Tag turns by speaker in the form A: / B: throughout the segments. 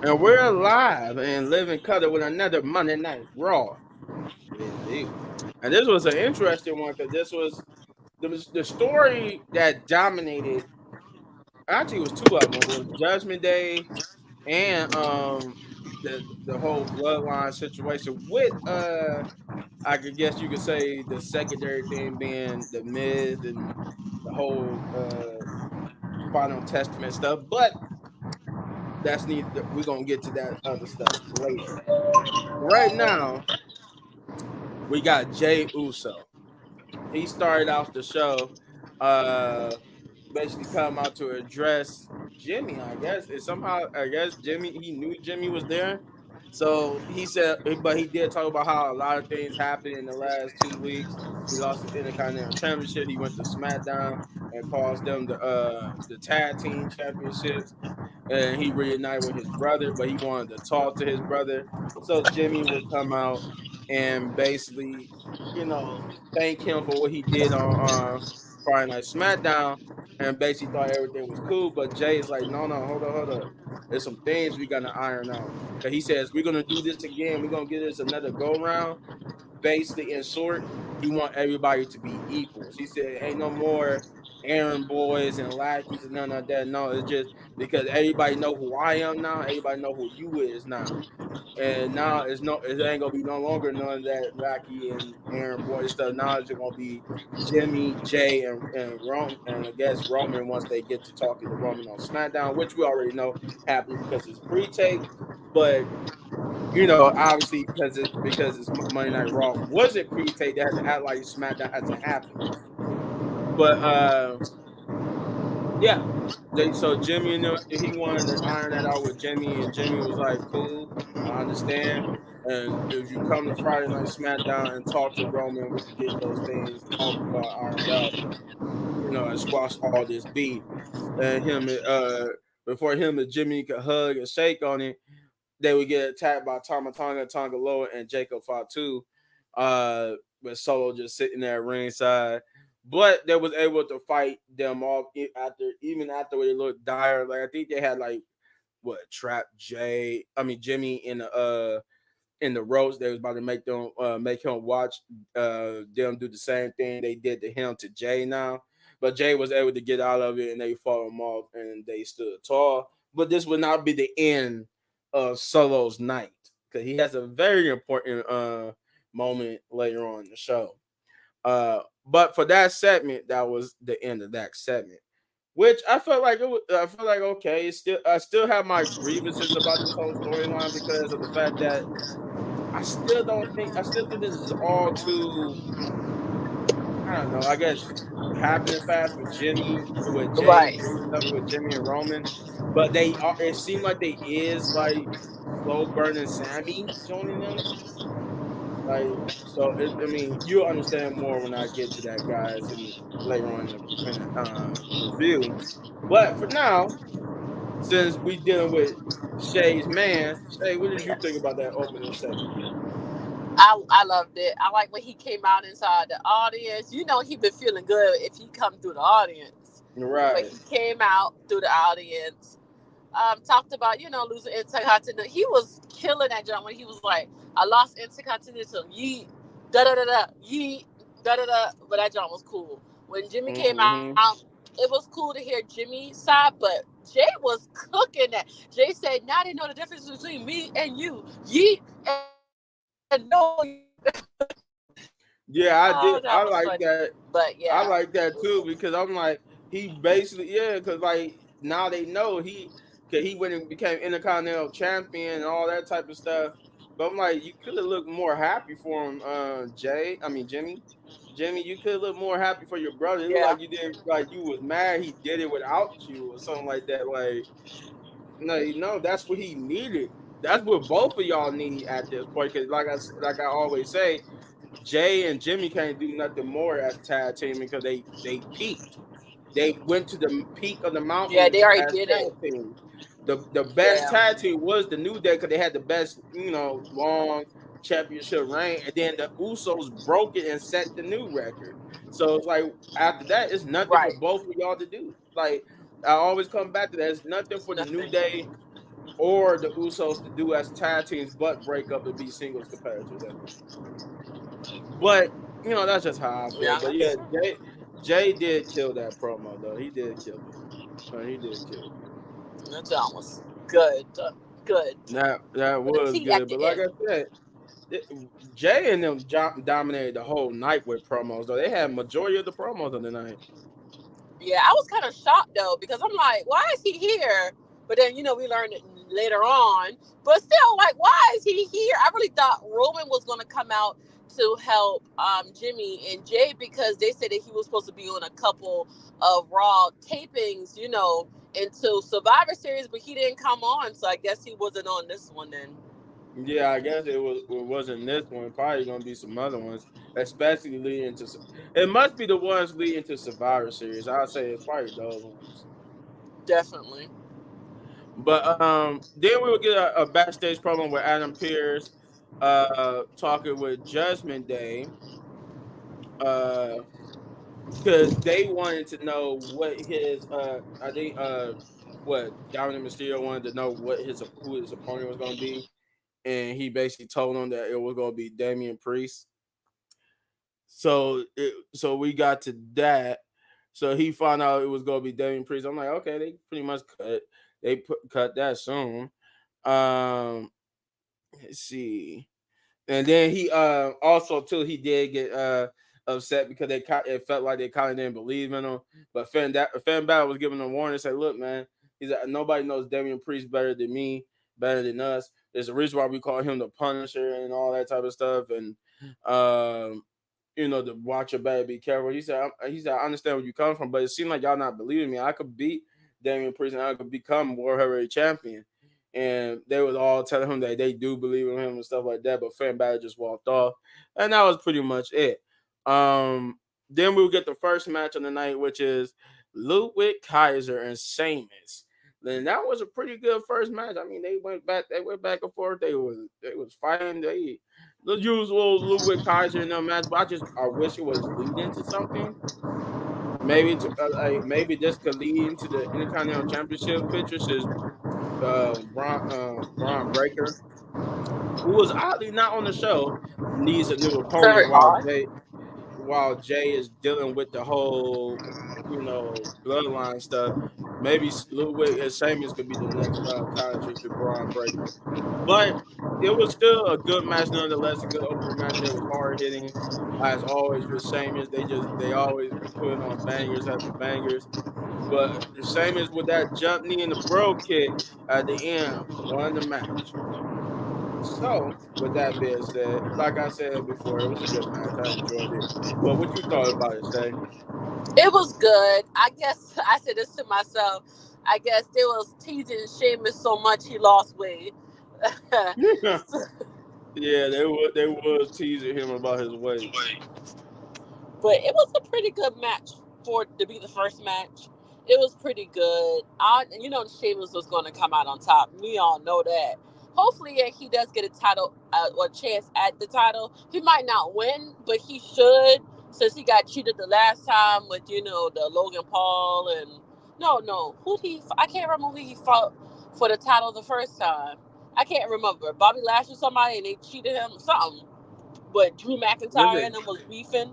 A: And we're alive and living color with another Monday Night Raw review. And this was an interesting one because the story that dominated. Actually, it was two of them. It was Judgment Day and the whole bloodline situation with I could guess you could say the secondary thing being the Miz and the whole Final Testament stuff. But that's neat. We're gonna get to that other stuff later. Right now, we got Jay Uso. He started off the show, uh, basically come out to address Jimmy. I guess and somehow I guess Jimmy he knew Jimmy was there, so he said, but he did talk about how a lot of things happened in the last 2 weeks. He lost the Intercontinental Championship. He went to SmackDown and caused them the tag team championships, and he reunited with his brother, but he wanted to talk to his brother. So Jimmy would come out and basically, thank him for what he did on Friday Night SmackDown, and basically thought everything was cool. But Jay is like, no, no, hold up. There's some things we gotta iron out. Cause he says we're gonna do this again. We're gonna give this another go round. Basically, in short, he want everybody to be equals. He said, "Ain't no more errand boys and lackeys and none of that. No, it's just because everybody know who I am now. Everybody know who you is now." And now it ain't gonna be no longer none of that lackey and Aaron Boy stuff. Now it's just gonna be Jimmy, Jay, and Roman, and I guess Roman once they get to talking to Roman on SmackDown, which we already know happened because it's pre-tape. But obviously because it's Monday Night Raw wasn't pre-tape, they had to act like SmackDown had to happen. But yeah, so Jimmy and he wanted to iron that out with Jimmy, and Jimmy was like, "Cool, I understand." And if you come to Friday Night SmackDown and talk to Roman, we can get those things talked about, ironed out, and squash all this beef. And before him and Jimmy could hug and shake on it, they would get attacked by Tonga Loa, and Jacob Fatu, with Solo just sitting there ringside. But they was able to fight them off after they looked dire. Like I think they had like what Trap Jimmy in the ropes. They was about to make him watch them do the same thing they did to him to Jay now. But Jay was able to get out of it and they fought him off and they stood tall. But this would not be the end of Solo's night because he has a very important moment later on in the show. But for that segment, that was the end of that segment. Which I felt like I feel like okay. I still have my grievances about this whole storyline because of the fact that I still think this is all too, I don't know, I guess happening fast with Jay
B: Right.
A: doing stuff with Jimmy and Roman. But it seemed like they is like slow burning Sammy joining them. Like, so I mean, you'll understand more when I get to that, guys, and later on in the review. But for now, since we dealing with Shay's man, Shay, what did you think about that opening segment?
B: I loved it. I like when he came out inside the audience. You know he been feeling good if he come through the audience. But
A: Right.
B: he came out through the audience. Talked about, losing Intercontinental. He was killing that jump when he was like, I lost Intercontinental. Yeet. Da da da da. Yeet. Da da da. But that jump was cool. When Jimmy came out,
A: Mm-hmm.
B: it was cool to hear Jimmy's side, but Jay was cooking that. Jay said, now they know the difference between me and you. Yeet and no yeet. Oh,
A: Yeah,
B: that
A: I
B: was
A: did.
B: funny.
A: I like that.
B: But yeah,
A: I
B: it
A: like
B: was
A: that
B: cool.
A: too because I'm like he basically because like now they know cause he went and became Intercontinental Champion and all that type of stuff. But I'm like you could have looked more happy for him, Jimmy. Jimmy, you could look more happy for your brother. It looked
B: Yeah.
A: like you did like you was mad he did it without you or something like that. Like no, that's what he needed. That's what both of y'all need at this point. Cause like I always say, Jay and Jimmy can't do nothing more as tag team because they peaked. They went to the peak of the
B: Yeah,
A: mountain
B: they already
A: as
B: did
A: tag
B: it.
A: team. The best
B: Yeah.
A: tag team was the New Day because they had the best, long championship reign, and then the Usos broke it and set the new record. So it's like after that, it's nothing for
B: Right.
A: both of y'all to do. Like I always come back to that. It's nothing for the New
B: Nothing.
A: Day or the Usos to do as tag teams, but break up and be singles competitors at the end. But that's just how I feel.
B: Yeah,
A: But yeah, Jay did kill that promo though. He did kill it. He did kill it.
B: that John was good. Good.
A: That
B: With a
A: was
B: T at
A: good.
B: the
A: But like
B: end.
A: I said, it, Jay and them dominated the whole night with promos. Though they had majority of the promos of the night.
B: Yeah, I was kind of shocked though because I'm like, why is he here? But then we learned it later on. But still, like, why is he here? I really thought Roman was going to come out to help Jimmy and Jay because they said that he was supposed to be on a couple of Raw tapings, into Survivor Series, but he didn't come on, so I guess he wasn't on this one then.
A: Yeah, I guess it wasn't this one. Probably gonna be some other ones, especially leading to. It must be the ones leading to Survivor Series. I'd say it's probably those ones.
B: Definitely.
A: But then we would get a backstage promo with Adam Pearce, talking with Judgment Day, uh, because they wanted to know what his I think what Dominic Mysterio wanted to know who his opponent was gonna be, and he basically told him that it was gonna be Damian Priest. So we got to that. So he found out it was gonna be Damian Priest. I'm like, okay, they pretty much cut that soon. Um, let's see. And then he also too he did get upset because it felt like they kind of didn't believe in him. But Finn Balor was giving him a warning, said, "Look, man, he's like, nobody knows Damian Priest better than me, better than us. There's a reason why we call him the Punisher and all that type of stuff. And um, to watch your back, be careful." He said, "I understand where you come from, but it seemed like y'all not believing me. I could beat Damian Priest and I could become World Heavyweight Champion." And they was all telling him that they do believe in him and stuff like that. But Finn Balor just walked off, and that was pretty much it. Um, then we'll get the first match of the night, which is Ludwig Kaiser and Sheamus. Then that was a pretty good first match. I mean, they went back and forth. They was fighting. They the usual Ludwig Kaiser in their match, but I wish it was leading to something. Maybe this could lead into the Intercontinental Championship picture since Braun Breaker, who was oddly not on the show, needs a new
B: Very
A: opponent
B: odd.
A: while Jay is dealing with the whole bloodline stuff. Maybe Ludwig and Sheamus could be the next counter to Braun Breaker, but it was still a good match nonetheless. A good opening match. It was hard hitting, as always with Sheamus. They always be putting on bangers after bangers. But Sheamus with that jump knee and the bro kick at the end won the match. So, with that being said, like I said before, it was a good match. I enjoyed it. But what you thought about it, Shay?
B: It was good. I guess I said this to myself. I guess they was teasing Sheamus so much he lost weight.
A: Yeah, they was teasing him about his weight.
B: But it was a pretty good match for to be the first match. It was pretty good. Sheamus was going to come out on top. We all know that. Hopefully, yeah, he does get a title or a chance at the title. He might not win, but he should, since he got cheated the last time with the Logan Paul and no, who he? I can't remember who he fought for the title the first time. I can't remember. Bobby Lashley, somebody, and they cheated him something. But Drew
A: Was
B: McIntyre
A: it?
B: and them was beefing.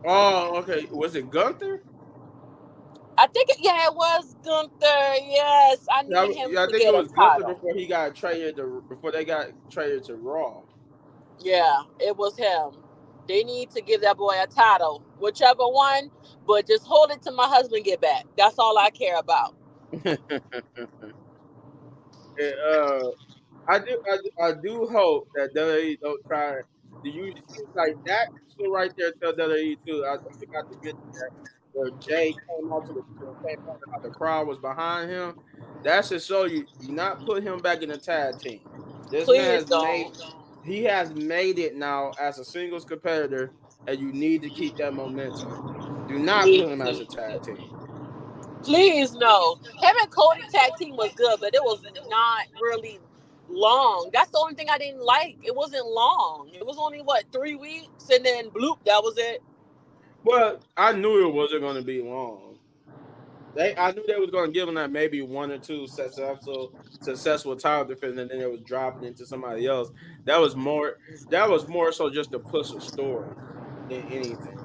A: Oh, okay. Was it Gunther?
B: I think it was Gunther. Yes, I
A: Yeah,
B: need him
A: yeah, I
B: to
A: think it
B: get a
A: was Gunther
B: title.
A: before they got traded to Raw.
B: Yeah, it was him. They need to give that boy a title, whichever one. But just hold it till my husband get back. That's all I care about.
A: And, I do hope that WWE don't try to use it like that. So right there, tell WWE too. I forgot to mention that where Jay came out to came out how the crowd was behind him. That should show you do not put him back in the tag team. This man
B: Please
A: has made
B: don't.
A: he has made it now as a singles competitor, and you need to keep that momentum. Do not put him as a tag team.
B: Please no. Him and Cody tag team was good, but it was not really long. That's the only thing I didn't like. It wasn't long. It was only 3 weeks, and then bloop, that was it.
A: But I knew it wasn't going to be long. I knew they was going to give him that maybe one or two successful title defense, and then they was dropping into somebody else. That was more. That was more so just to push a story than anything.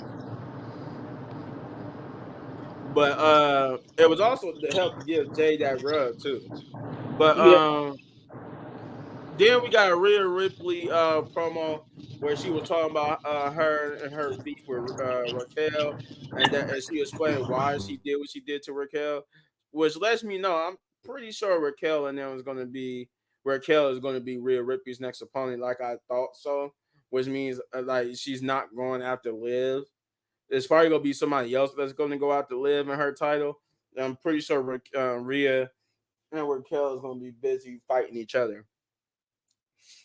A: But it was also to help give Jay that rub too. But
B: Yeah.
A: then we got a Rhea Ripley promo where she was talking about her and her beef with Raquel, and she explained why she did what she did to Raquel, which lets me know I'm pretty sure Raquel is going to be Rhea Ripley's next opponent, like I thought so, which means like she's not going after Liv. It's probably going to be somebody else that's going to go after Liv in her title. I'm pretty sure Rhea and Raquel is going to be busy fighting each other.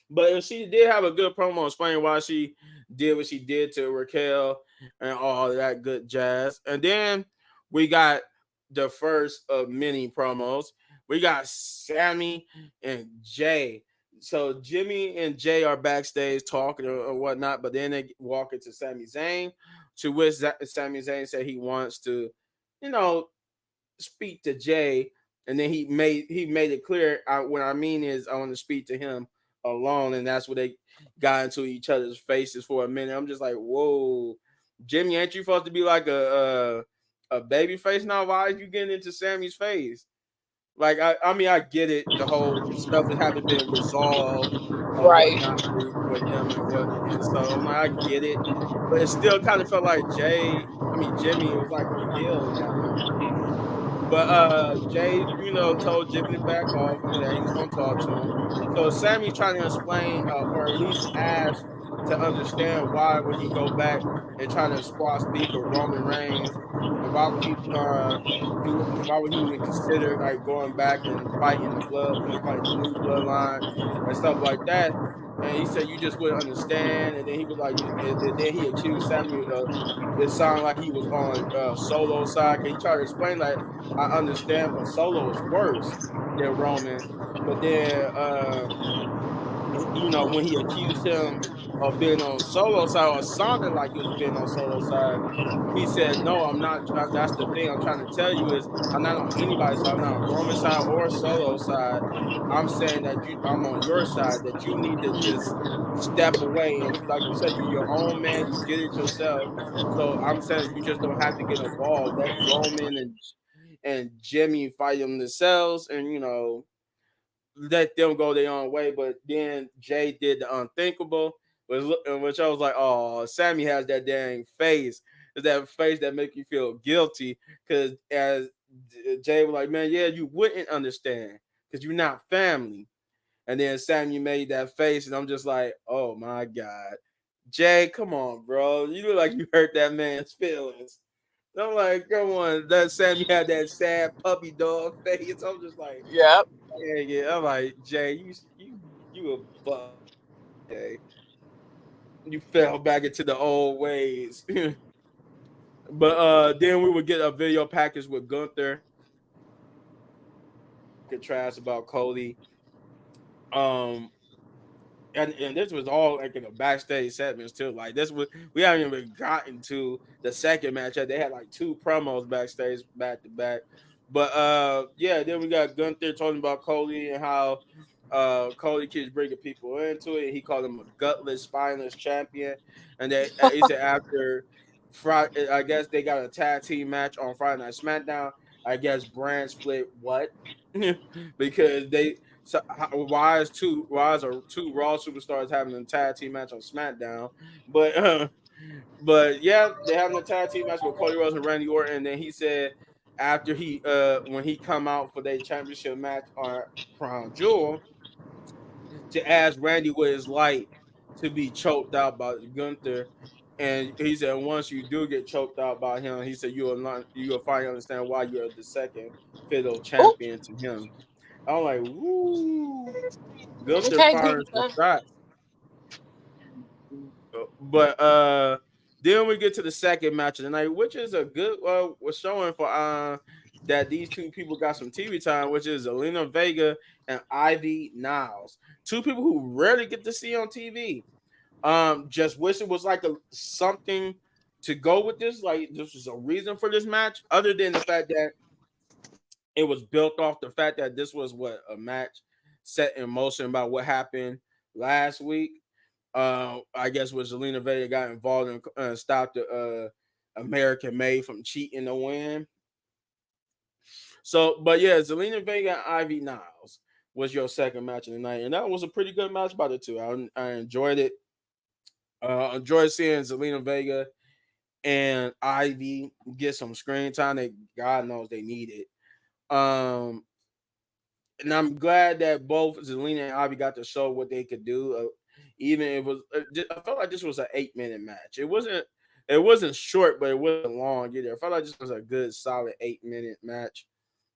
A: But she did have a good promo explaining why she did what she did to Raquel and all that good jazz. And then we got the first of many promos. We got Sammy and Jay. So Jimmy and Jay are backstage talking or whatnot, but then they walk into Sami Zayn, to which Sami Zayn said he wants to, you know, speak to Jay, and then he made it clear. What I mean is, I want to speak to him alone, and that's what they got into each other's faces for a minute. I'm just like, whoa, Jimmy, ain't you supposed to be like a baby face now? Why are you getting into Sammy's face? Like, I mean, I get it. The whole stuff that haven't been resolved or
B: Right.
A: whatnot with him and so I'm like, I get it, but it still kind of felt like Jimmy was like the heel in that moment. But Jay, told Jimmy to back off and that he was gonna talk to him. So Sammy trying to explain, or at least ask to understand why would he go back and try to squash beef with Roman Reigns, and why would he even consider like going back and fighting fighting the new bloodline and stuff like that. And he said you just wouldn't understand. And then he was like, and then he accused Sammy of it sounded like he was on Solo side. He tried to explain like I understand, but Solo is worse than Roman. But then, when he accused him of being on Solo side or sounding like he was being on Solo side, he said, "No, I'm not. That's the thing I'm trying to tell you is I'm not on anybody's side. I'm not on Roman side or Solo side. I'm saying that I'm on your side. That you need to just step away and, like you said, you're your own man. You did it yourself. So I'm saying you just don't have to get involved. Let Roman and Jimmy fight them themselves, and let them go their own way." But then Jay did the unthinkable, which I was like, "Oh, Sammy has that dang face. It's that face that make you feel guilty." Because as Jay was like, "Man, yeah, you wouldn't understand because you're not family." And then Sammy made that face, and I'm just like, "Oh my god, Jay, come on, bro. You look like you hurt that man's feelings." I'm like, come on. That Sammy had that sad puppy dog face. I'm just like,
B: Yep.
A: yeah, yeah. I'm like, Jay, you a bust, Jay. You fell back into the old ways. But then we would get a video package with Gunther talking trash about Cody. Um, and this was all like in the backstage segments too. Like this was we haven't even gotten to the second match yet. They had like two promos backstage back to back. But yeah, then we got Gunther talking about Cody and how Cody keeps bringing people into it. He called him a gutless, spineless champion, and that he said after Friday, I guess they got a tag team match on Friday Night SmackDown. I guess brand split what because they so why is two Raw superstars having a tag team match on SmackDown? But but yeah, they having a tag team match with Cody Rhodes and Randy Orton. And then he said after he when he come out for their championship match on Crown Jewel to ask Randy what it's like to be choked out by Gunther. And he said once you do get choked out by him, he said you'll finally understand why you're the second fiddle
B: Ooh,
A: champion to him. I'm like, woo. Gunther
B: okay,
A: firing some
B: Gunther.
A: shots. But then we get to the second match of the night, which is a good was showing for that these two people got some TV time, which is Zelina Vega and Ivy Niles. Two people who rarely get to see on TV. Just wish it was like something to go with this. Like this was a reason for this match, other than the fact that it was built off the fact that this was what a match set in motion about what happened last week. I guess when Zelina Vega got involved and stopped the American May from cheating to win. So, but yeah, Zelina Vega and Ivy Niles was your second match of the night, and that was a pretty good match by the two. I enjoyed it. Enjoyed seeing Zelina Vega and Ivy get some screen time that God knows they needed. Um, and I'm glad that both Zelina and Ivy got to show what they could do. Even if it was, I felt like this was an 8 minute match. It wasn't short, but it wasn't long either. I felt like this was a good, solid 8 minute match,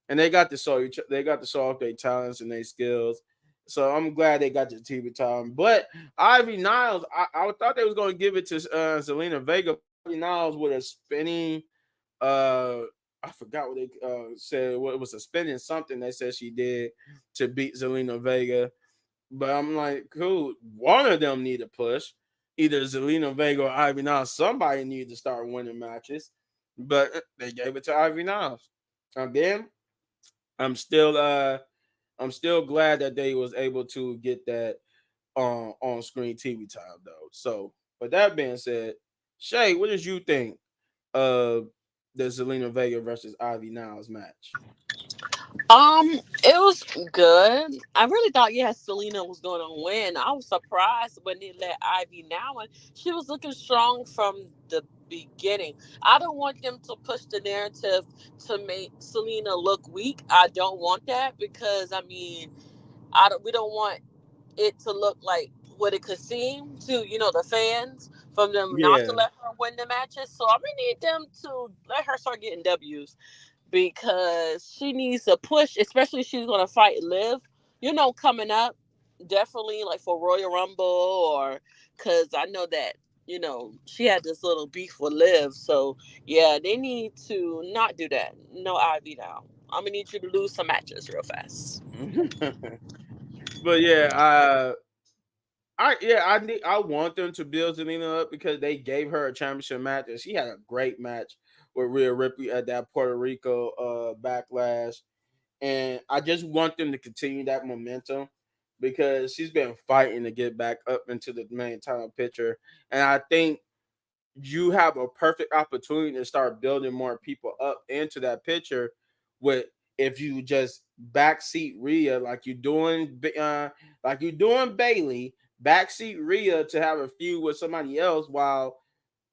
A: and they got to show off their talents and their skills. So I'm glad they got the TV time. But Ivy Niles, I thought they was going to give it to Zelina Vega. Ivy Niles with a spinning uh I forgot what they said. What it was a spinning something they said she did to beat Zelina Vega. But I'm like, cool. One of them need a push. Either Zelina Vega or Ivy Niles. Somebody need to start winning matches. But they gave it to Ivy Niles. And then I'm still I'm still glad that they was able to get that on screen TV time though. So with that being said, Shay, what did you think of the Zelina Vega versus Ivy Niles match?
B: It was good. I really thought, yeah, Selena was going to win. I was surprised when they let Ivy now, and she was looking strong from the beginning. I don't want them to push the narrative to make Selena look weak. I don't want that because I mean, I don't. We don't want it to look like what it could seem to the fans from them not to
A: Yeah,
B: let her win the matches. So I really need them to let her start getting W's because she needs a push, especially if she's gonna fight Liv. Coming up, definitely like for Royal Rumble or because I know that she had this little beef with Liv. So yeah, they need to not do that. No Ivy now. I'm gonna need you to lose some matches real fast.
A: but yeah, I want them to build Zelina up because they gave her a championship match and she had a great match with Rhea Ripley at that Puerto Rico backlash, and I just want them to continue that momentum because she's been fighting to get back up into the main title picture, and I think you have a perfect opportunity to start building more people up into that picture with if you just backseat Rhea like you're doing Bailey, backseat Rhea to have a feud with somebody else while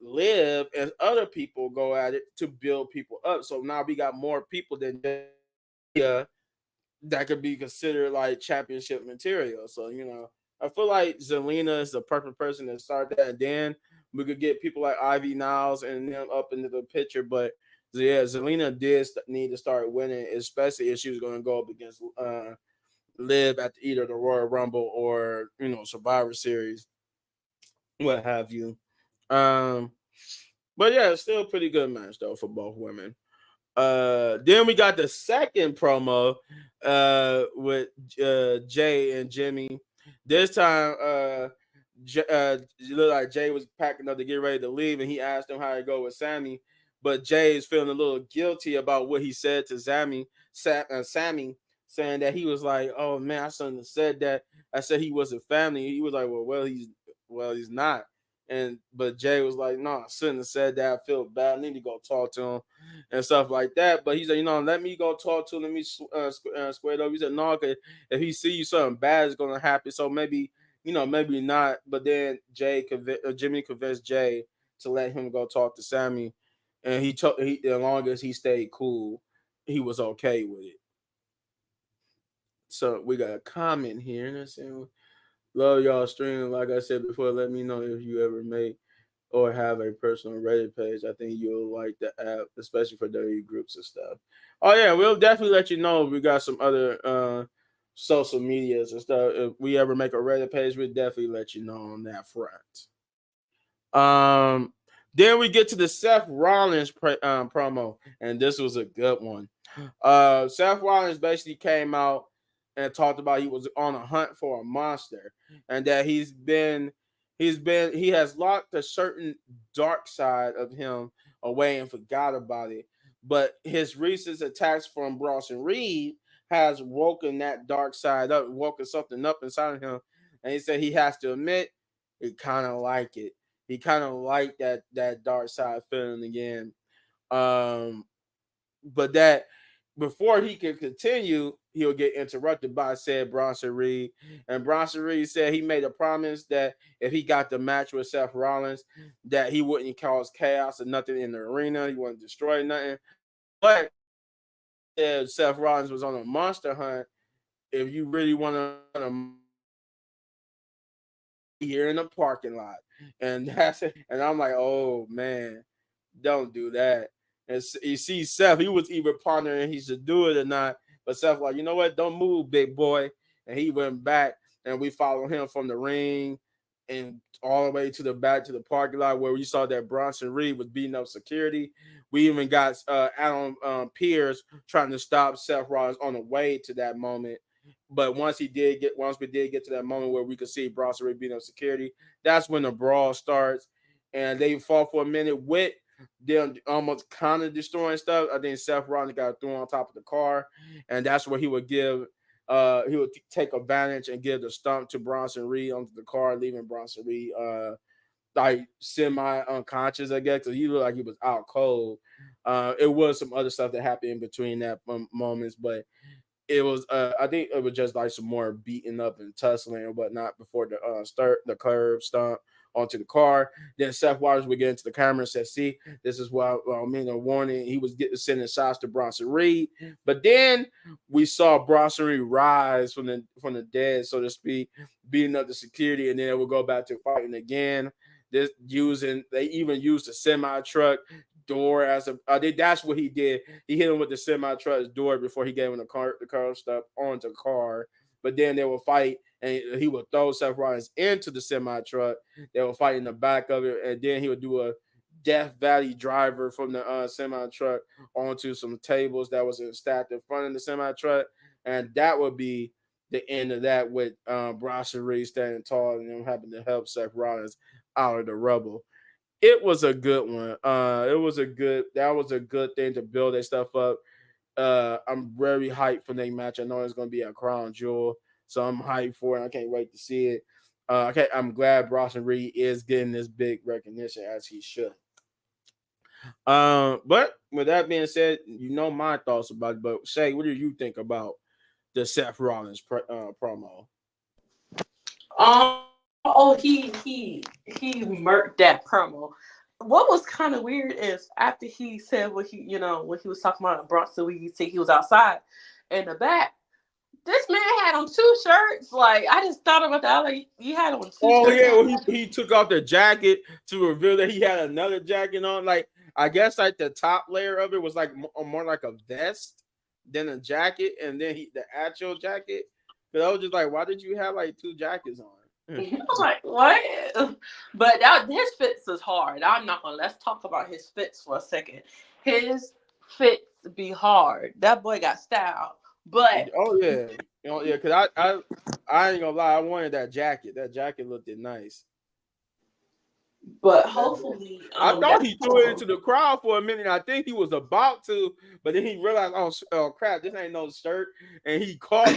A: Liv and other people go at it to build people up. So now we got more people than just Rhea that could be considered like championship material. So, I feel like Zelina is the perfect person to start that. And then we could get people like Ivy Niles and them up into the picture. But yeah, Zelina did need to start winning, especially if she was going to go up against Liv at either the Royal Rumble or Survivor Series, what have you. Um, but yeah, it's still a pretty good match though for both women. Then we got the second promo with Jay and Jimmy. This time it looked like Jay was packing up to get ready to leave, and he asked him how it go with Sammy. But Jay is feeling a little guilty about what he said to Sammy, saying that he was like, "Oh man, I shouldn't have said that. I said he wasn't family." He was like, he's not." And but Jay was like, "No, I shouldn't have said that. I feel bad. I need to go talk to him and stuff like that." But he said, let me go talk to him. Let me square it up. He said, no, cause if he see you, something bad is gonna happen. So maybe, maybe not. But then Jimmy convinced Jay to let him go talk to Sammy, and as long as he stayed cool, he was okay with it. So we got a comment here, and it's saying, "Love y'all stream. Like I said before, let me know if you ever make or have a personal Reddit page. I think you'll like the app, especially for daily groups and stuff." Oh yeah, we'll definitely let you know if we got some other social medias and stuff. If we ever make a Reddit page, we'll definitely let you know on that front. Um, then we get to the Seth Rollins promo, and this was a good one. Seth Rollins basically came out and talked about he was on a hunt for a monster, and that he has locked a certain dark side of him away and forgot about it. but his recent attacks from Bronson Reed has woken that dark side up, woken something up inside of him, and he said he has to admit he kind of like it. He kind of like that dark side feeling again. Um, but that before he can continue, he'll get interrupted by said Bronson Reed. And Bronson Reed said he made a promise that if he got the match with Seth Rollins, that he wouldn't cause chaos or nothing in the arena. He wouldn't destroy nothing. But if Seth Rollins was on a monster hunt, if you really want to here in the parking lot, and that's it. And I'm like, oh man, don't do that. And you see, Seth, he was even pondering he should do it or not. But Seth, like, you know what? Don't move, big boy. And he went back, and we followed him from the ring and all the way to the back to the parking lot where we saw that Bronson Reed was beating up security. We even got Adam Pierce trying to stop Seth Rollins on the way to that moment. But once we did get to that moment where we could see Bronson Reed beating up security, that's when the brawl starts, and they fought for a minute with them almost kind of destroying stuff. I think Seth Rollins got thrown on top of the car, and that's where he would take advantage and give the stump to Bronson Reed onto the car, leaving Bronson Reed like semi unconscious, I guess, because he looked like he was out cold. It was some other stuff that happened in between that moments, but it was I think it was just like some more beating up and tussling and whatnot before the curb stomp onto the car. Then Seth Rollins would get into the camera and said, "See, this is why I mean a warning." He was getting sending shots to Bronson Reed, but then we saw Bronson Reed rise from the dead, so to speak, beating up the security, and then it would go back to fighting again. They even used a semi truck door as a I think that's what he did. He hit him with the semi truck's door before he gave him the car stuff onto the car. But then they will fight, and he would throw Seth Rollins into the semi truck. They will fight in the back of it, and then he would do a Death Valley driver from the semi truck onto some tables that was stacked in front of the semi truck, and that would be the end of that with Bronson Reed standing tall and them having to help Seth Rollins out of the rubble. It was a good one. That was a good thing to build that stuff up. I'm very hyped for that match. I know it's gonna be a crown jewel, so I'm hyped for it. I can't wait to see it. I'm glad Bronson Reed is getting this big recognition as he should. But with that being said, you know my thoughts about it. But Shay, what do you think about the Seth Rollins promo?
B: He murked that promo. What was kind of weird is after he said what when he was talking about Bronson, we see he was outside in the back. This man had on two shirts. Like I just thought about that. Like you had on two
A: Oh
B: shirts.
A: yeah, well, he took off the jacket to reveal that he had another jacket on. Like I guess like the top layer of it was like more like a vest than a jacket, and then the actual jacket. Because I was just like, why did you have like two jackets on?
B: I'm like, what? But his fits is hard. I'm not gonna. Let's talk about his fits for a second. His fits be hard. That boy got style. But
A: Oh yeah, yeah. Because I ain't gonna lie, I wanted that jacket. That jacket looked nice.
B: but
A: That
B: hopefully
A: I thought
B: that
A: he threw it into the crowd for a minute. I think he was about to, but then he realized, oh crap, this ain't no shirt, and he caught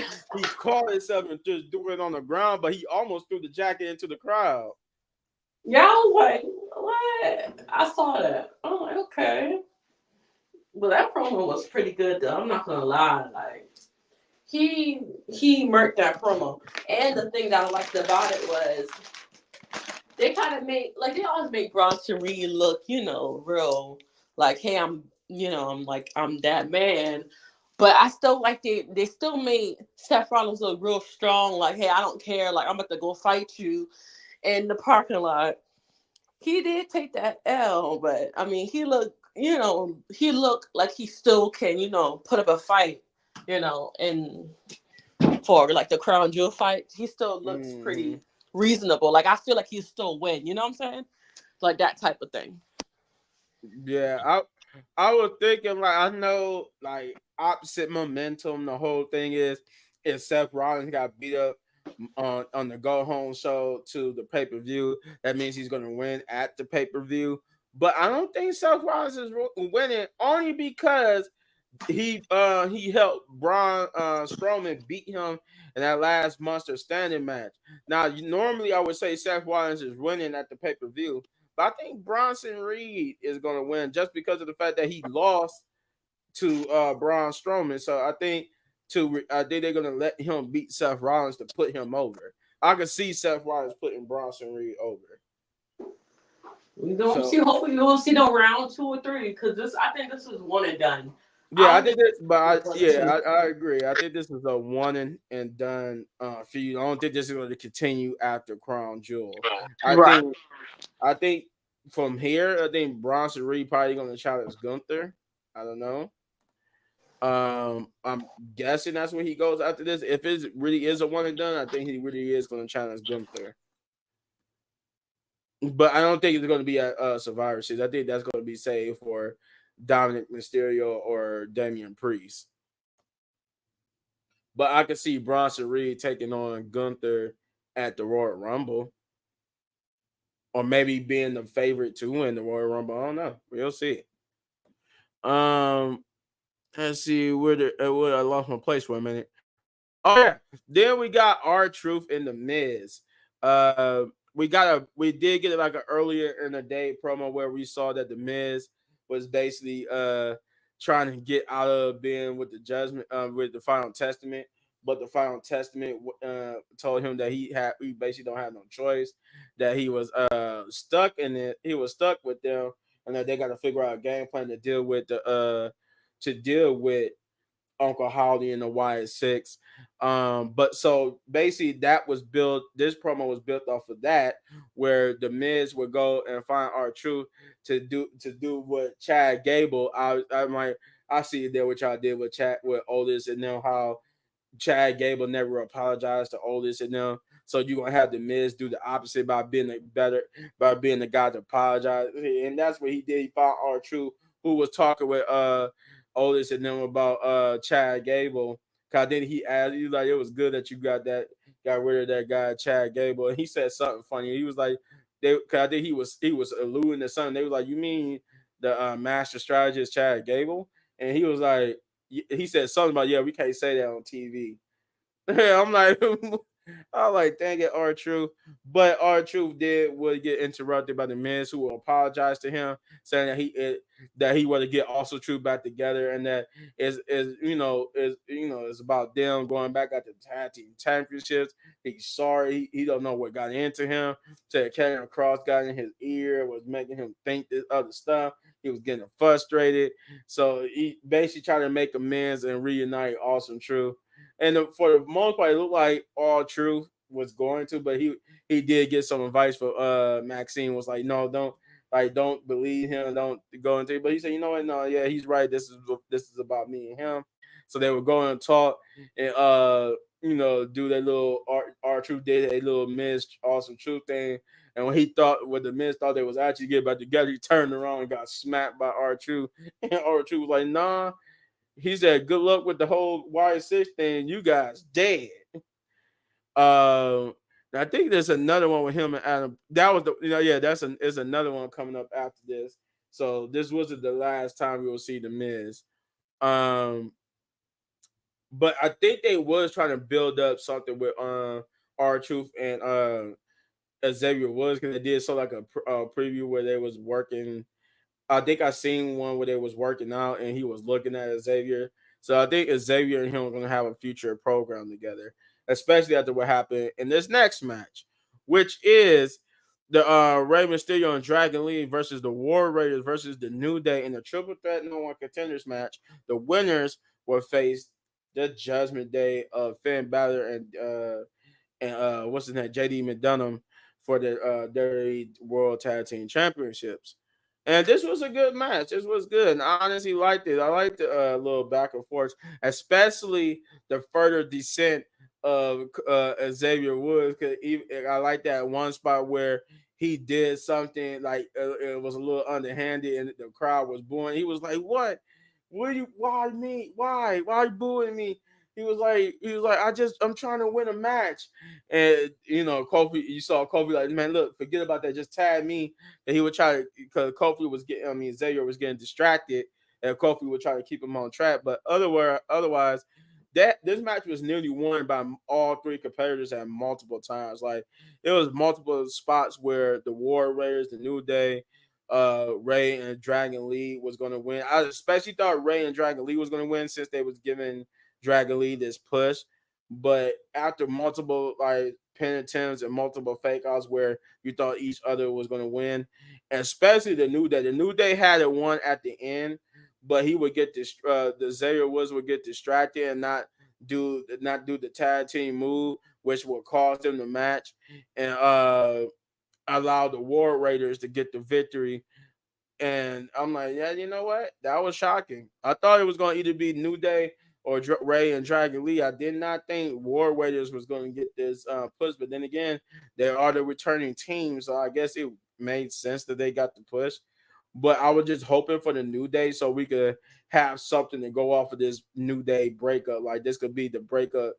A: himself and just threw it on the ground. But he almost threw the jacket into the crowd.
B: y'all like what? I saw that. I'm like, okay. Well, that promo was pretty good though. I'm not gonna lie. Like he he murked that promo. And the thing that I liked about it was they kind of made like they always make Bronson Reed look, real like, hey, I'm that man. But I still like they still made Seth Rollins look real strong, like, hey, I don't care, like I'm about to go fight you in the parking lot. He did take that L, but I mean he looked like he still can, put up a fight, and for like the crown jewel fight, he still looks
A: Mm-hmm.
B: pretty reasonable. Like I feel like he still win. You know what I'm saying? Like that type of thing.
A: Yeah, I was thinking like I know like opposite momentum. The whole thing is if Seth Rollins got beat up on the go home show to the pay per view, that means he's gonna win at the pay per view. but I don't think Seth Rollins is winning only because he helped Braun Strowman beat him in that last Monster Standing match. Now, normally I would say Seth Rollins is winning at the pay per view, but I think Bronson Reed is going to win just because of the fact that he lost to Braun Strowman. So I think they're going to let him beat Seth Rollins to put him over. I could see Seth Rollins putting Bronson Reed over.
B: We don't
A: So
B: see. Hopefully, we won't see no round 2 or 3 because this. I think this is one and done. I
A: yeah, I
B: don't
A: think
B: think
A: that, but
B: this is one and two.
A: I agree. I think this is a one and done feud. I don't think this is going to continue after Crown Jewel. I
B: Right.
A: think I think from here, I think Bronson Reed probably going to challenge Gunther. I don't know. I'm guessing that's when he goes after this. If it really is a one and done, I think he really is going to challenge Gunther. But I don't think it's going to be a Survivor Series. I think that's going to be saved for Dominic Mysterio or Damian Priest. But I could see Bronson Reed taking on Gunther at the Royal Rumble, or maybe being the favorite to win the Royal Rumble. I don't know. We'll see. Um, let's see where I lost my place for a minute. Oh yeah. Then we got R-Truth in the Miz. Uh we did get like an earlier in the day promo where we saw that the Miz was basically trying to get out of being with the judgment with the Final Testament, but the Final Testament told him that he basically don't have no choice, that he was stuck in it, he was stuck with them, and that they got to figure out a game plan to deal with Uncle Howdy and the YS6. But so basically that was built, this promo was built off of that, where the Miz would go and find R-Truth to do what Chad Gable. I see there what y'all did with Chad with Otis, and then how Chad Gable never apologized to Otis and them. So you're gonna have the Miz do the opposite by being the guy to apologize. And that's what he did. He found R-Truth, who was talking with Otis and them about Chad Gable. Cause then he asked, he was like, it was good that you got rid of that guy, Chad Gable. And he said something funny. He was like, cause I think he was alluding to something. They was like, you mean the master strategist Chad Gable? And he was like, he said something about, yeah, we can't say that on TV. I'm like, I'm like, dang it, R-Truth. But R-Truth would get interrupted by the Miz, who will apologize to him, saying that he want to get also Truth back together, and that is about them going back at the tag team championships. He's sorry. He don't know what got into him. Said Karrion Cross got in his ear, was making him think this other stuff. He was getting frustrated. So he basically tried to make amends and reunite Awesome Truth. And for the most part, it looked like R-Truth was going to, but he did get some advice for Maxine. Was like, no, don't believe him, don't go into it. But he said, you know what, no, yeah, he's right. This is about me and him. So they would go and talk and do that little R-Truth did a little Miz Awesome Truth thing. And when the Miz thought they was actually getting back together, he turned around and got smacked by R-Truth. And R-Truth was like, nah. He said, "Good luck with the whole Y6 thing. You guys dead." I think there's another one with him and Adam. That was yeah. There's another one coming up after this. So this wasn't the last time we will see the Miz. Um, but I think they was trying to build up something with R-Truth and Xavier Woods, because they did like a preview where they was working. I think I seen one where they was working out and he was looking at Xavier. So I think Xavier and him are gonna have a future program together, especially after what happened in this next match, which is the Rey Mysterio and Dragon Lee versus the War Raiders versus the New Day in the Triple Threat No One Contenders match. The winners will face the Judgment Day of Finn Balor and what's his name, JD McDonough, for the WWE World Tag Team Championships. And this was a good match. This was good. And I honestly liked it. I liked the little back and forth, especially the further descent of Xavier Woods. Cause I like that one spot where he did something like it was a little underhanded, and the crowd was booing. He was like, "What? What you? Why me? Why? Why are you booing me?" I'm trying to win a match. And Kofi, you saw Kofi like, man, look, forget about that. Just tag me. And he would try to, because Kofi was getting, Xavier was getting distracted, and Kofi would try to keep him on track. But otherwise, that this match was nearly won by all three competitors at multiple times. Like it was multiple spots where the War Raiders, the New Day, Ray and Dragon Lee was going to win. I especially thought Ray and Dragon Lee was going to win since they was giving Dragon Lee this push. But after multiple like pin attempts and multiple fake outs where you thought each other was going to win, and especially the New Day had it won at the end, but he would get this. The Xavier Woods would get distracted and not do the tag team move, which would cost them the match, and allow the War Raiders to get the victory. And I'm like, yeah, you know what? That was shocking. I thought it was going to either be New Day or Ray and Dragon Lee. I did not think War Raiders was going to get this push. But then again, they are the returning team. So I guess it made sense that they got the push. But I was just hoping for the New Day so we could have something to go off of this New Day breakup. Like this could be the breakup,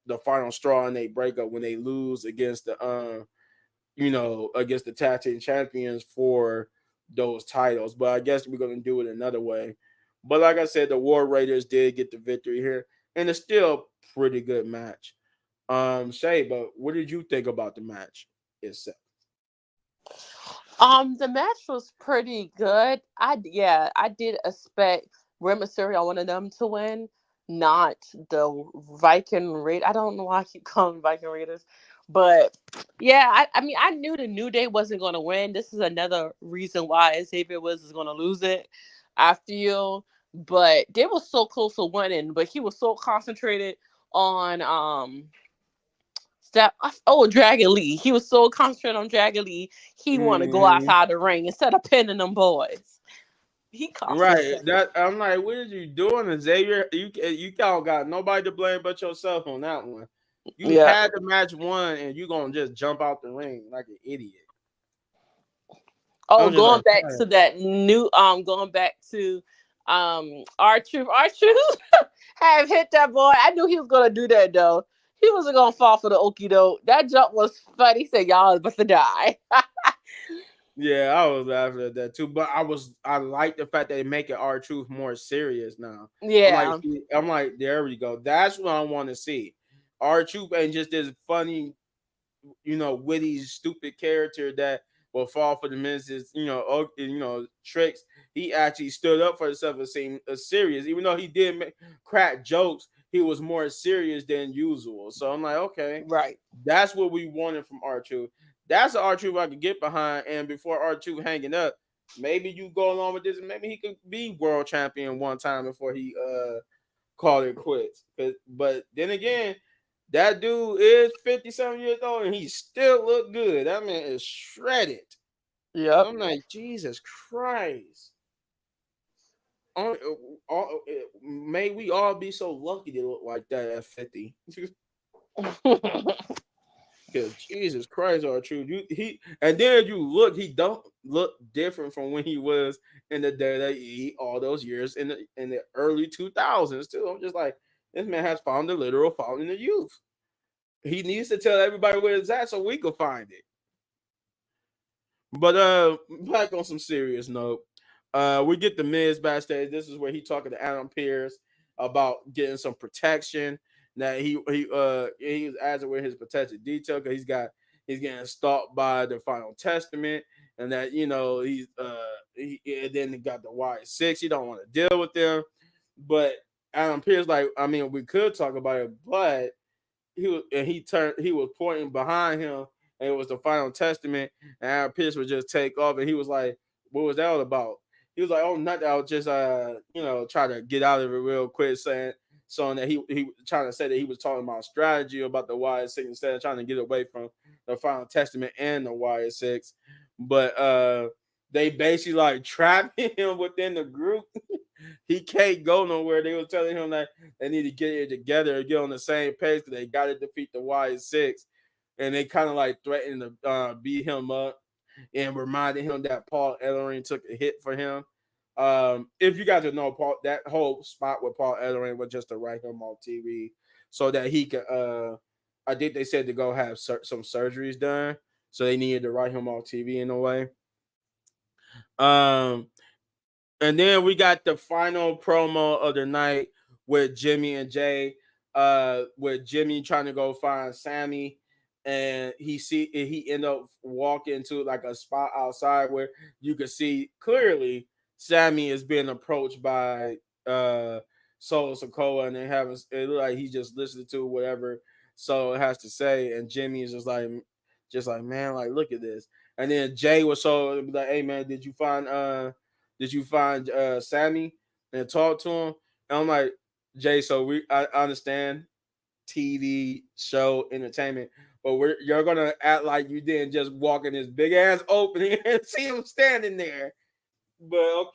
A: the final straw in they breakup when they lose against against the tag team champions for those titles. But I guess we're gonna do it another way. But like I said, the War Raiders did get the victory here, and it's still a pretty good match. Shay, but what did you think about the match itself?
B: The match was pretty good. I did expect Rey Mysterio, one of them, to win, not the Viking Raid. I don't know why I keep calling them Viking Raiders, but yeah, I mean, I knew the New Day wasn't going to win. This is another reason why Xavier Woods is going to lose it. I feel, but they were so close to winning, but he was so concentrated on Dragon Lee. He was so concentrated on Dragon Lee. He want to go
A: Mm-hmm.
B: outside the ring instead of pinning them boys. He cost
A: Right.
B: himself.
A: That I'm like, what are you doing, Xavier? You don't got nobody to blame but yourself on that one. You
B: Yeah.
A: had the match won, and you gonna just jump out the ring like an idiot.
B: Oh,
A: I'm just
B: going
A: like,
B: back to that new going back to R-Truth. R-Truth have hit that boy. I knew he was gonna do that though. He wasn't gonna fall for the okie doke. That jump was funny. He said y'all is about to die.
A: yeah, I was laughing at that too. But I like the fact that they make it our truth more serious now. I'm like,
B: Yeah.
A: see, I'm like, there we go. That's what I want to see. Our truth ain't just this funny, witty, stupid character that will fall for the men's, tricks. He actually stood up for himself and seemed serious, even though he did crack jokes. He was more serious than usual. So I'm like, okay,
B: Right.
A: that's what we wanted from R2. That's the R2 I could get behind. And before R2 hanging up, maybe you go along with this. Maybe he could be world champion one time before he called it quits. But then again, that dude is 50-something years old and he still look good. That man is shredded.
B: Yep.
A: I'm like, Jesus Christ. All, may we all be so lucky to look like that at 50. Because Jesus Christ, our truth. He and then you look, he don't look different from when he was in the WWE all those years in the early 2000s too. I'm just like, this man has found the literal fountain of youth. He needs to tell everybody where it's at so we can find it. But back on some serious note, we get the Miz backstage. This is where he talking to Adam Pearce about getting some protection. That he was asking where his protected detail because he's getting stalked by the Final Testament, and that and then he got the Y6. He don't want to deal with them, but Adam Pearce like, I mean, we could talk about it, but he was pointing behind him, and it was the Final Testament, and Aaron Pierce would just take off, and he was like, "What was that all about?" He was like, "Oh, nothing. I was just try to get out of it real quick, saying that he trying to say that he was talking about strategy about the YS6 instead of trying to get away from the Final Testament and the YS6, but they basically like trapping him within the group. He can't go nowhere. They were telling him that they need to get it together and get on the same page because they got to defeat the Y6. And they kind of like threatened to beat him up and reminded him that Paul Ellering took a hit for him. If you guys don't know, Paul, that whole spot with Paul Ellering was just to write him off TV. so that he could. I think they said to go have some surgeries done, so they needed to write him off TV in a way. Um, and then we got the final promo of the night with Jimmy and Jay. With Jimmy trying to go find Sammy, and he end up walking to like a spot outside where you could see clearly Sammy is being approached by Solo Sokoa, and they have it look like he just listened to whatever Solo has to say, and Jimmy is just like man, like look at this. And then Jay was so like, hey man, did you find Sammy and talk to him? And I'm like, Jay, so I understand TV show entertainment, but you're gonna act like you didn't just walk in this big ass opening and see him standing there. But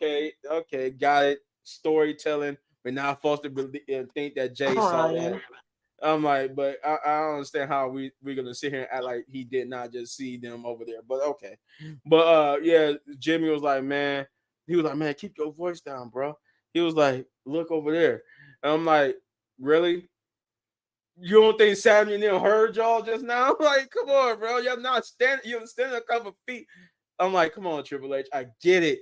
A: okay, got it. Storytelling. We're not supposed to think that Jay saw that.
B: Crying.
A: I'm like, but I don't understand how we're gonna sit here and act like he did not just see them over there. But okay. But yeah, Jimmy was like, man, he was like, man, keep your voice down, bro. He was like, look over there. And I'm like, really? You don't think Sammy and them heard y'all just now? Like, come on, bro. You're standing a couple feet. I'm like, come on, Triple H. I get it.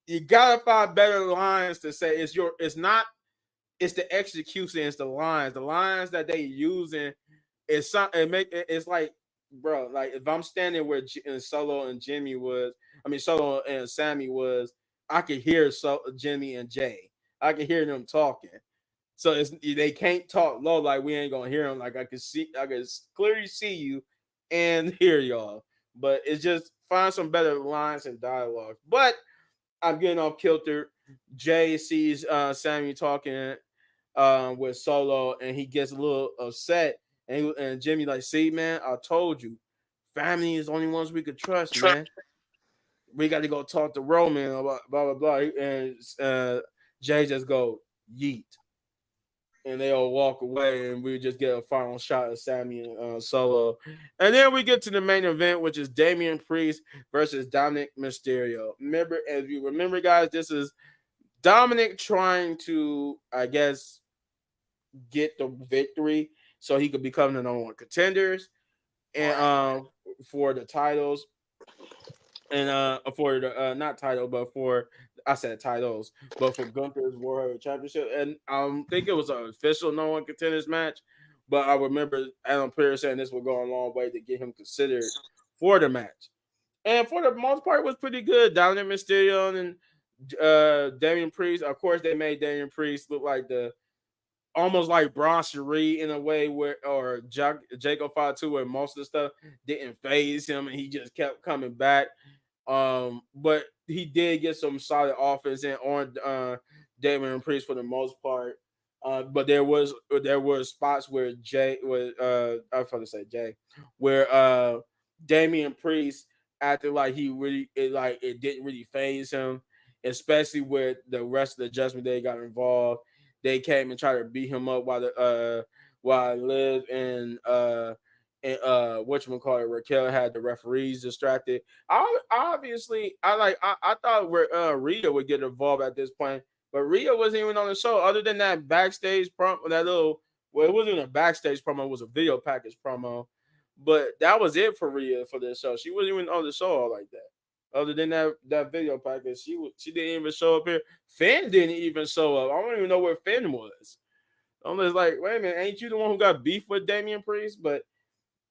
A: You gotta find better lines to say. It's the execution, it's the lines. The lines that they using is it's like, bro, like if I'm standing where Solo and Jimmy was, Solo and Sammy was, I could hear Jimmy and Jay. I could hear them talking. So they can't talk low like we ain't gonna hear them. Like I could clearly see you and hear y'all. But it's just find some better lines and dialogue. But I'm getting off kilter. Jay sees Sammy talking with Solo, and he gets a little upset. And Jimmy like, see, man, I told you, family is the only ones we could trust, man. We got to go talk to Roman, blah blah blah. And Jay just go yeet, and they all walk away, and we just get a final shot of Sammy and Solo. And then we get to the main event, which is Damian Priest versus Dominic Mysterio. Remember, as you remember, guys, this is Dominic trying to, I guess, get the victory so he could become the number one contenders and for the titles and for the not title, but for I said titles, but for Gunther's World Championship. And I think it was an official no one contenders match, but I remember Adam Pearce saying this would go a long way to get him considered for the match. And for the most part, it was pretty good. Dominic Mysterio and Damian Priest. Of course, they made Damian Priest look like the almost like Braun Cherie in a way where, or Jacob Fatu, where most of the stuff didn't phase him and he just kept coming back. But he did get some solid offense in on Damian Priest for the most part. But there were spots where Jay was I was going to say Jay, where Damian Priest acted like it didn't really phase him, especially with the rest of the Judgment Day got involved. They came and tried to beat him up while Liv and whatchamacallit, Raquel had the referees distracted. I thought where Rhea would get involved at this point, but Rhea wasn't even on the show. Other than that backstage promo, it wasn't a backstage promo, it was a video package promo. But that was it for Rhea for this show. She wasn't even on the show all like that. Other than that video package, she didn't even show up here. Finn didn't even show up. I don't even know where Finn was. I'm just like, wait a minute, ain't you the one who got beef with Damian Priest? But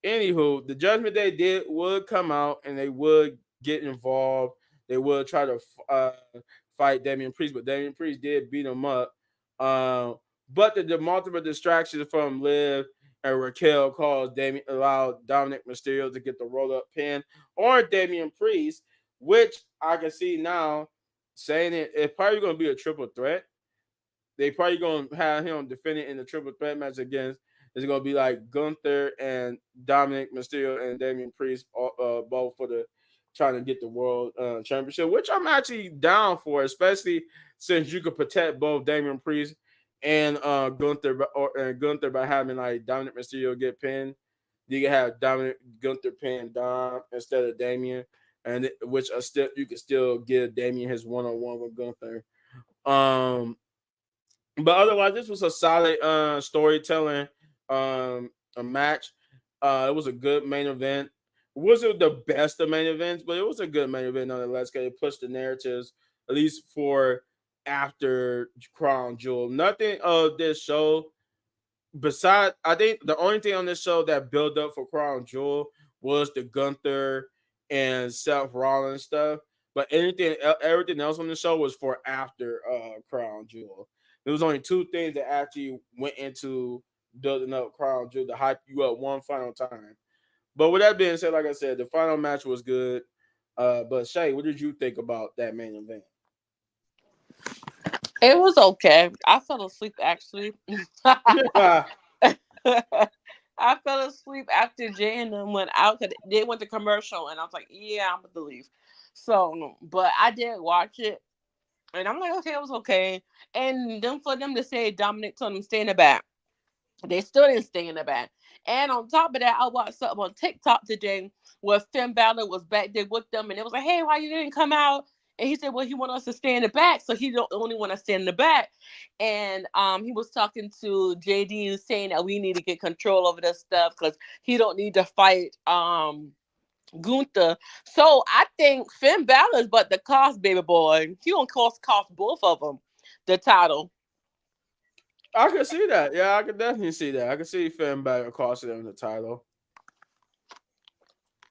A: anywho, the Judgment Day would come out and they would get involved. They would try to fight Damian Priest, but Damian Priest did beat him up. But the multiple distractions from Liv and Raquel allowed Dominic Mysterio to get the roll up pin on Damian Priest, which I can see now saying it's probably going to be a triple threat. They probably going to have him defending in the triple threat match against. It's going to be like Gunther and Dominic Mysterio and Damian Priest, both for the trying to get the world championship, which I'm actually down for, especially since you could protect both Damian Priest and Gunther by having like Dominic Mysterio get pinned. You can have Gunther pin Dom instead of Damian, and which you could still give Damian his one-on-one with Gunther. But otherwise, this was a solid storytelling a match. It was a good main event. It wasn't the best of main events, but it was a good main event nonetheless. Cause it pushed the narratives at least for after Crown Jewel. Nothing of this show besides, I think the only thing on this show that built up for Crown Jewel was the Gunther and Seth Rollins stuff. But everything else on the show was for after Crown Jewel. There was only two things that actually went into building up Crown Jewel to hype you up one final time. But with that being said, like I said, the final match was good. But Shay, what did you think about that main event?
B: It was okay. I fell asleep actually. I fell asleep after Jay and them went out because they went to commercial, and I was like, "Yeah, I'm gonna leave." So, but I did watch it, and I'm like, "Okay, it was okay." And then for them to say Dominic told them stay in the back, they still didn't stay in the back. And on top of that, I watched something on TikTok today where Finn Balor was back there with them, and it was like, "Hey, why you didn't come out?" And he said, "Well, he want us to stay in the back, so he don't only want to stay in the back." And he was talking to JD, saying that we need to get control over this stuff because he don't need to fight Gunther. So I think Finn Balor's but the cost baby boy. He gonna cost both of them the title.
A: I could see that. Yeah, I could definitely see that. I could see Finn Balor costing them the title.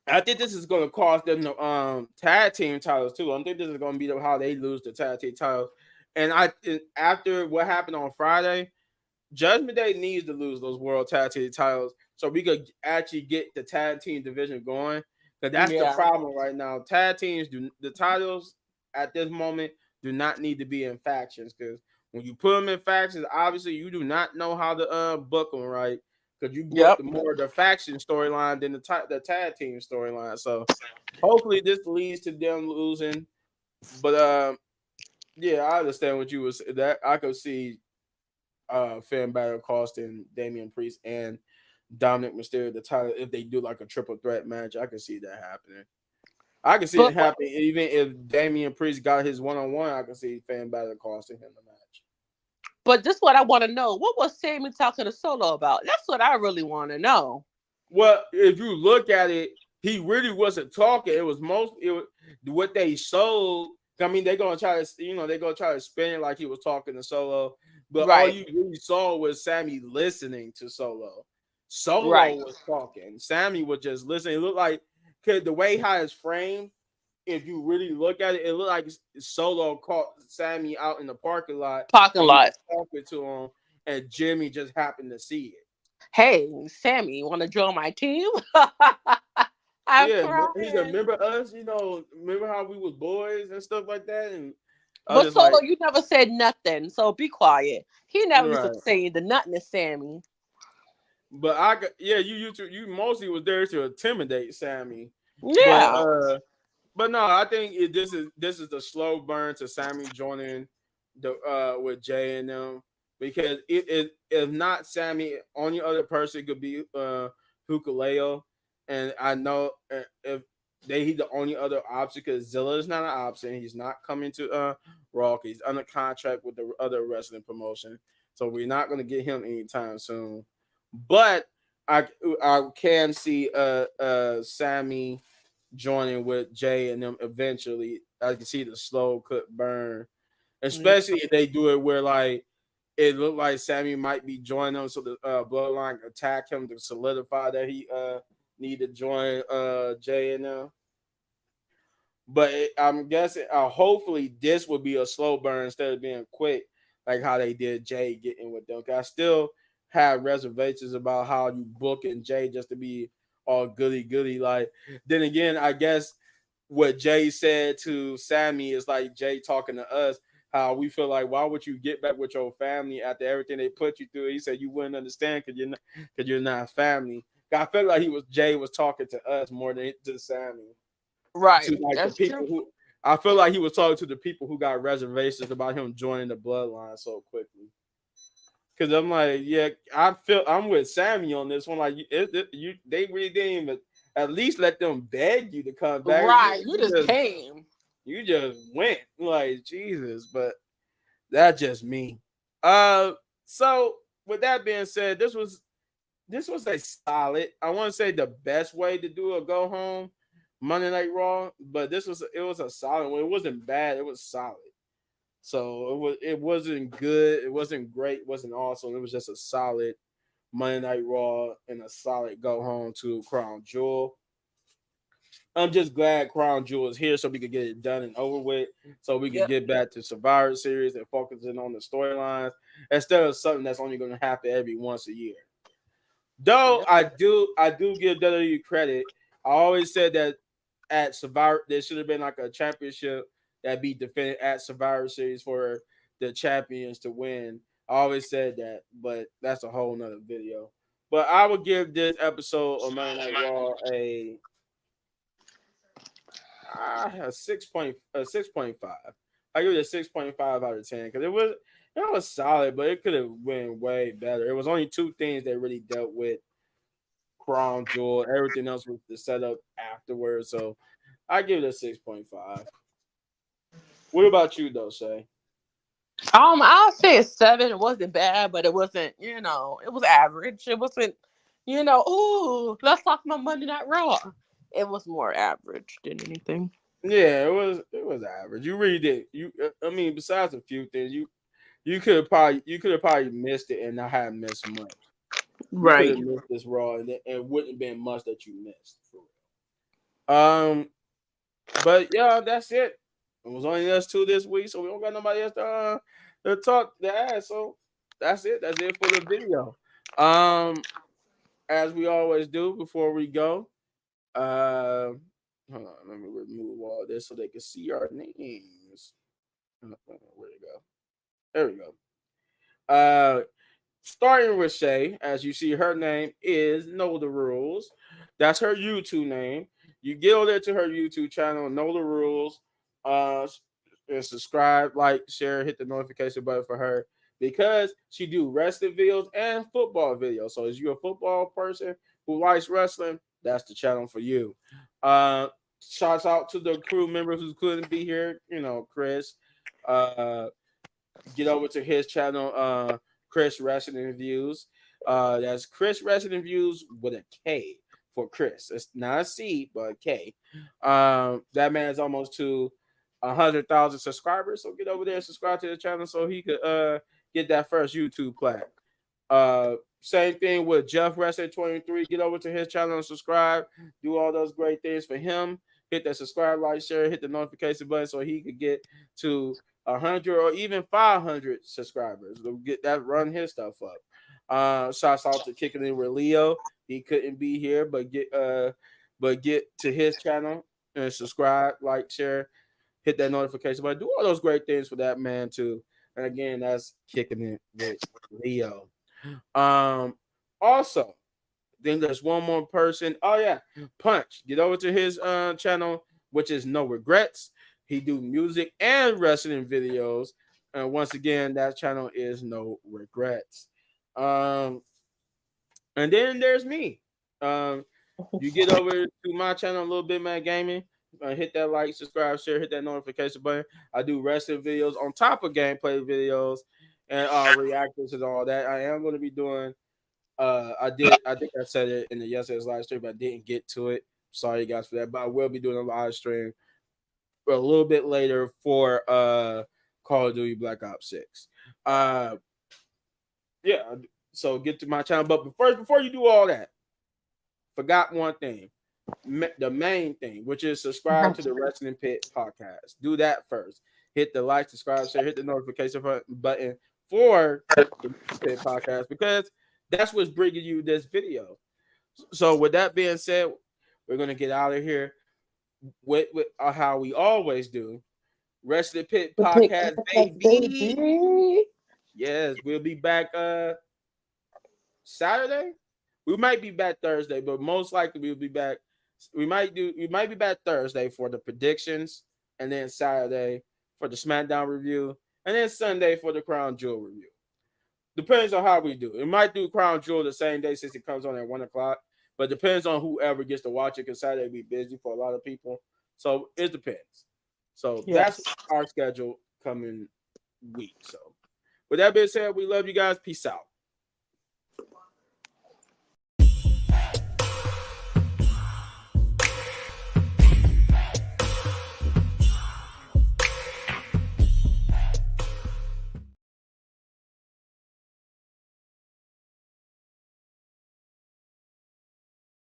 A: I think this is going to cost them the tag team titles too. I think this is going to be how they lose the tag team titles. And after what happened on Friday, Judgment Day needs to lose those world tag team titles so we could actually get the tag team division going. Because that's the
B: Yeah.
A: problem right now. Tag teams do the titles at this moment do not need to be in factions because when you put them in factions, obviously you do not know how to book them right because you book
B: Yep.
A: the more the faction storyline than the tag team storyline. So hopefully this leads to them losing. But yeah, I understand what you was that I could see Finn Balor costing Damian Priest and Dominic Mysterio the title if they do like a triple threat match. I can see that happening. I can see it
B: But what
A: happening even if Damian Priest got his one on one. I can see Finn Balor costing him the match.
B: but this is what I want to know. What was Sammy talking to Solo about? That's what I really want to know.
A: Well, if you look at it, he really wasn't talking. It was what they showed. I mean, they're gonna try to, they're gonna try to spin it like he was talking to Solo, but all
B: Right.
A: you really saw was Sammy listening to Solo. Solo
B: Right.
A: was talking. Sammy was just listening. It looked like, cause the way how it's framed, if you really look at it, it looked like Solo caught Sammy out in the parking lot
B: Parking
A: and he
B: lot.
A: was talking to him, and Jimmy just happened to see it.
B: Hey, Sammy, want to join my team? I'm
A: Yeah, he said,
B: crying.
A: "Remember us? Remember how we was boys and stuff like that." And I was
B: But
A: just like,
B: Solo, you never said nothing, so be quiet. He never used to
A: right.
B: say the nothing to Sammy.
A: But yeah, you mostly was there to intimidate Sammy, but
B: Yeah.
A: but no, I think this is the slow burn to Sammy joining the with Jay and them because it if not Sammy, only other person could be Hukuleo, and I know if he's the only other option because Zilla is not an option. He's not coming to Raw. He's under contract with the other wrestling promotion, so we're not gonna get him anytime soon. But I I can see Sammy joining with Jay and them eventually. I can see the slow cut burn,
B: Yeah.
A: especially if they do it where like it looked like Sammy might be joining them, so the bloodline attack him to solidify that he need to join Jay and them. But I'm guessing, hopefully, this will be a slow burn instead of being quick, like how they did Jay getting with them. 'Cause I still have reservations about how you booking Jay just to be all goody goody. Like then again, I guess what Jay said to Sammy is like Jay talking to us. How we feel like, why would you get back with your family after everything they put you through? He said you wouldn't understand because you're not family. I felt like Jay was talking to us more than to Sammy,
B: Right.
A: to like the
B: That's
A: people
B: true.
A: who I feel like he was talking to the people who got reservations about him joining the bloodline so quickly. Because I'm like, yeah, I feel I'm with Sammy on this one. Like, they really didn't even at least let them beg you to come back.
B: Right. You just came.
A: You just went like Jesus, but that's just me. So with that being said, this was this was a solid. I want to say the best way to do a go home Monday Night Raw, but it was a solid one. It wasn't bad. It was solid. So it wasn't good. It wasn't great. It wasn't awesome. It was just a solid Monday Night Raw and a solid go home to Crown Jewel. I'm just glad Crown Jewel is here so we could get it done and over with, so we could
B: Yep.
A: get back to Survivor Series and focusing on the storylines instead of something that's only going to happen every once a year. Though
B: Yep.
A: I do give WWE credit. I always said that at Survivor there should have been like a championship that be defended at Survivor Series for the champions to win. I always said that, but that's a whole nother video. But I would give this episode of Monday Night Raw a 6.5. I give it a 6.5 out of 10 because it was solid, but it could have been way better. It was only two things that really dealt with Crown Jewel. Everything else was the setup afterwards. So I give it a 6.5. What about you though, Shay?
B: I'll say a 7. It wasn't bad, but it wasn't, it was average. It wasn't, ooh, let's talk about Monday Night Raw. It was more average than anything.
A: Yeah, it was average. You really did. I mean, besides a few things, you could have probably missed it and not have missed much. You could
B: Right.
A: have missed this Raw and it wouldn't have been much that you missed. For real. But yeah, that's it. It was only us two this week, so we don't got nobody else to talk to ask. So that's it. That's it for the video. Um, as we always do before we go, hold on, let me remove all this so they can see our names. Where'd it go? There we go. Starting with Shay, as you see, her name is Know the Rules. That's her YouTube name. You get over there to her YouTube channel, Know the Rules, uh, and subscribe, like, share, hit the notification button for her because she do wrestling videos and football videos. So, if you're a football person who likes wrestling, that's the channel for you. Uh, Shouts out to the crew members who couldn't be here. Chris. Uh, get over to his channel, Chris Wrestling Reviews. That's Chris Wrestling Reviews with a K for Chris. It's not a C, but a K. That man is almost to 100,000 subscribers. So get over there and subscribe to the channel so he could get that first YouTube plaque. Same thing with Jeff Wrestling 23. Get over to his channel and subscribe. Do all those great things for him. Hit that subscribe, like, share, hit the notification button so he could get to 100 or even 500 subscribers. We'll get that, run his stuff up. Shouts out to Kicking It with Leo. He couldn't be here, but get to his channel and subscribe, like, share, hit that notification button. Do all those great things for that man too. And again, that's Kicking It with Leo. Also, then there's one more person. Oh yeah, Punch. Get over to his channel, which is No Regrets. He do music and wrestling videos. And once again, that channel is No Regrets. Um, and then there's me. Um, you get over to my channel, a little bit man gaming. Hit that like, subscribe, share, hit that notification button. I do wrestling videos on top of gameplay videos and reactions and all that. I am going to be doing. I think I said it in the yesterday's live stream, but I didn't get to it. Sorry guys for that. But I will be doing a live stream a little bit later for Call of Duty Black Ops 6. Uh yeah, so get to my channel. But first, before you do all that, forgot one thing. The main thing, which is subscribe to the Wrestling Pit podcast. Do that first. Hit the like, subscribe, share, hit the notification button for the Wrestling Pit podcast because that's what's bringing you this video. So, with that being said, we're gonna get out of here with how we always do. Wrestling Pit podcast, baby.
B: Baby.
A: Yes, we'll be back Saturday. We might be back Thursday, but most likely we'll be back. We might be back Thursday for the predictions, and then Saturday for the SmackDown review, and then Sunday for the Crown Jewel review. Depends on how we do. It might do Crown Jewel the same day since it comes on at 1 o'clock, but depends on whoever gets to watch it because Saturday will be busy for a lot of people. So it depends. So that's
B: Yes.
A: our schedule coming week. So with that being said, we love you guys. Peace out.